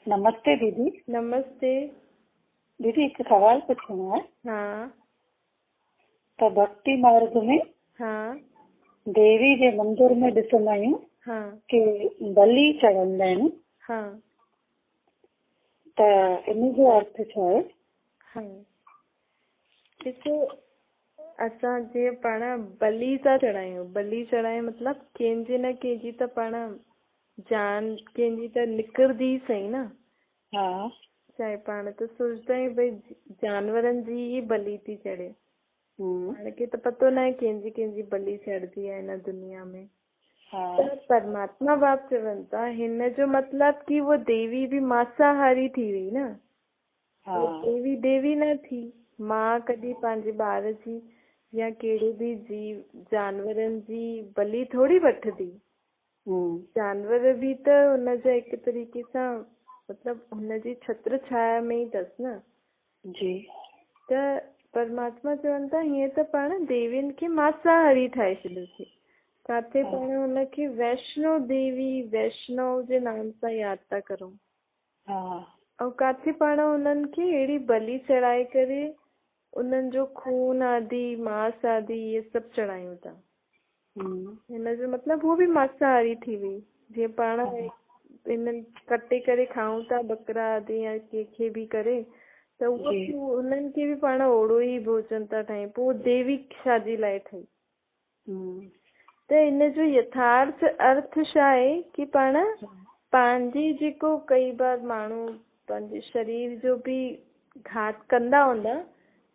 नमस्ते दीदी। नमस्ते। दीदी एक सवाल पूछना है। हाँ तो भक्ति मार्ग में हाँ देवी जे मंदिर में ॾिसंदा आहियूं हाँ कि बलि चढ़ंदा आहिनि, हाँ त इन जो अर्थ छा आहे? हाँ ॾिसो, असां जीअं पाण बलि था चढ़ायूं, बलि चढ़ायूं मतिलबु कंहिंजी न कंहिंजी त पाण जान कंहिंजी त निकिरंदी सही न। हाँ चाहे पाण त सोचदा आहियूं भई जानवरनि जी ई बलि थी चढ़े, पाण खे त पतो न आहे कंहिंजी कंहिंजी बलि चढ़ंदी आहे हिन दुनिया में। हाँ त परमात्मा बाप चवनि था हिन जो मतिलबु कि वो देवी बि मांसाहारी थी वई न। हाँ देवी देवी न थी। मां कॾहिं पंहिंजे ॿार जी या कहिड़े बि जीव जानवरनि जी बलि थोरी वठंदी। जानवर बि त हुनजा हिकु तरीक़े सां मतिलबु हुनजी छत्र छाया में ई अथसि न। जी। त परमात्मा चवनि था हीअं त पाण देवियुनि खे मांसाहारी ठाहे छॾियोसीं। किथे पाण हुनखे वैष्णो देवी वैष्णव जे नाम सां यादि था करूं। ऐं किथे पाण उन्हनि खे अहिड़ी बलि चढ़ाए करे उन्हनि जो खून आदि मांस आदि इहे सभु चढ़ायूं था। हिन जो मतिलबु हू बि मांसाहारी थी वई। जीअं पाण इन्हनि कटे करे खाऊं था बकरा आदि या कंहिंखे बि करे, त उहो उन्हनि खे बि पाण ओड़ो ई भोजन था ठाहियूं। पोइ देवी शादी लाइ ठही। त इन जो यथार्थ अर्थ छा आहे कि पाण पंहिंजी जेको कई बार माण्हू पंहिंजे शरीर जो बि घात कंदा हूंदा,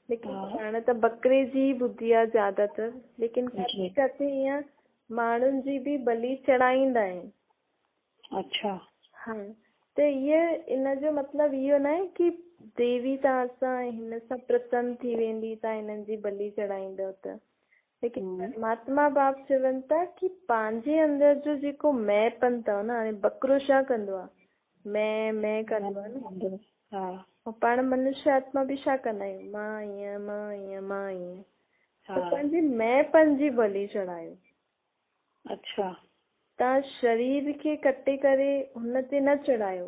लेकिन पाण त बकरे जी ही ॿुधी आहे ज्यादातर, लेकिन किथे किथे ईअं माण्हुनि जी बि बलि चढ़ाईंदा आहिनि। अच्छा। हाँ, त इहे इन जो मतिलबु इहो न आहे कि देवी तव्हां सां हिन सां प्रसन्न थी वेंदी तव्हां हिननि जी बलि चढ़ाईंदव त, लेकिन परमात्मा बाप चवनि था कि पंहिंजे अंदर जो जेको मैंपन अथव न, हाणे बकरो छा कंदो आहे, मैं कंदो आहे न। ऐं पाण मनुष्य आत्मा बि छा कंदा आहियूं, मां ईअं मां ईअं मां ईअं। त पंहिंजे मैंपन जी बलि चढ़ायो। अच्छा। तव्हां शरीर खे कटे करे हुन ते न चढ़ायो,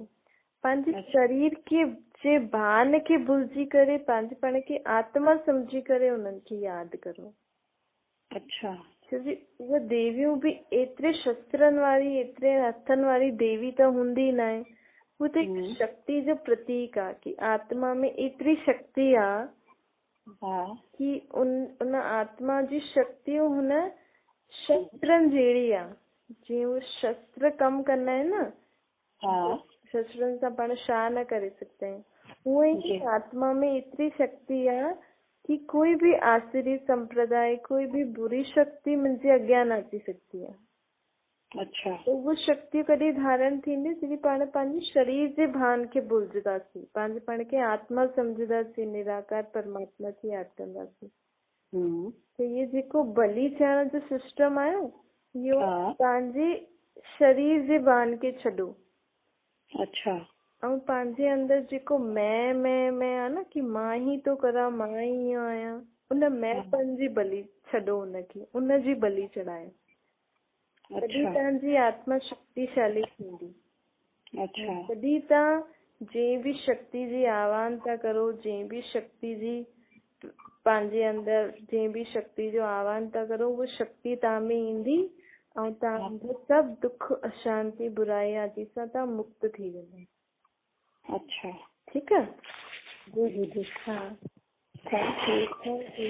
पंहिंजे शरीर खे जे भान खे भुलिजी करे पंहिंजे पाण खे आत्मा सम्झी करे उन्हनि खे यादि करो। अच्छा। छोजी उहे देवियूं बि एतिरे शस्त्रनि वारी एतिरे हथनि वारी देवी त हूंदी न आहे। हू त हिकु शक्ति जो प्रतीक आहे कि आत्मा में एतिरी शक्ति आहे कि उन आत्मा जी शक्ति हुन शस्त्रनि जहिड़ी आहे। जीअं उहे शस्त्र कमु कंदा आहिनि न, शस्त्रनि सां पाण छा न करे सघंदा आहियूं, उहे ई आत्मा में एतिरी शक्ति आहे कि कोई भी आसुरी संप्रदाय, कोई भी बुरी शक्ति मुंहिंजे अॻियां न अची सघंदी आहे। अच्छा। तो उहो शक्ति कॾहिं धारण थींदी जॾहिं पाण पंहिंजे शरीर जे भान खे भुलिजंदासीं, पंहिंजे पाण खे आत्मा सम्झंदासीं, निराकार परमात्मा खे यादि कंदासीं। त इहे जेको बलि थियण जो सिस्टम आहे इहो पंहिंजे शरीर जे भान खे छॾो। अच्छा। ऐं पंहिंजे अंदर जेको मैं आहे न कि मां ही थो करां, मां ही ईअं आहियां, उन मैंपन जी बलि छॾो, उनखे उन जी बलि चढ़ायो। तॾहिं तव्हांजी आत्मा शक्तिशाली थींदी। अच्छा। तॾहिं तव्हां जंहिं बि शक्ति जी आह्वान था करो, जंहिं बि शक्ति जी पंहिंजे अंदर जंहिं बि शक्ति जो आह्वान था करो, उहा शक्ति तव्हां में ईंदी ऐं तव्हांजो सभु दुख अशांति बुराई आदि सां तव्हां मुक्त थी वेंदा। अच्छा। ठीकु आहे। जी जी जी। हाँ, थैंक यू।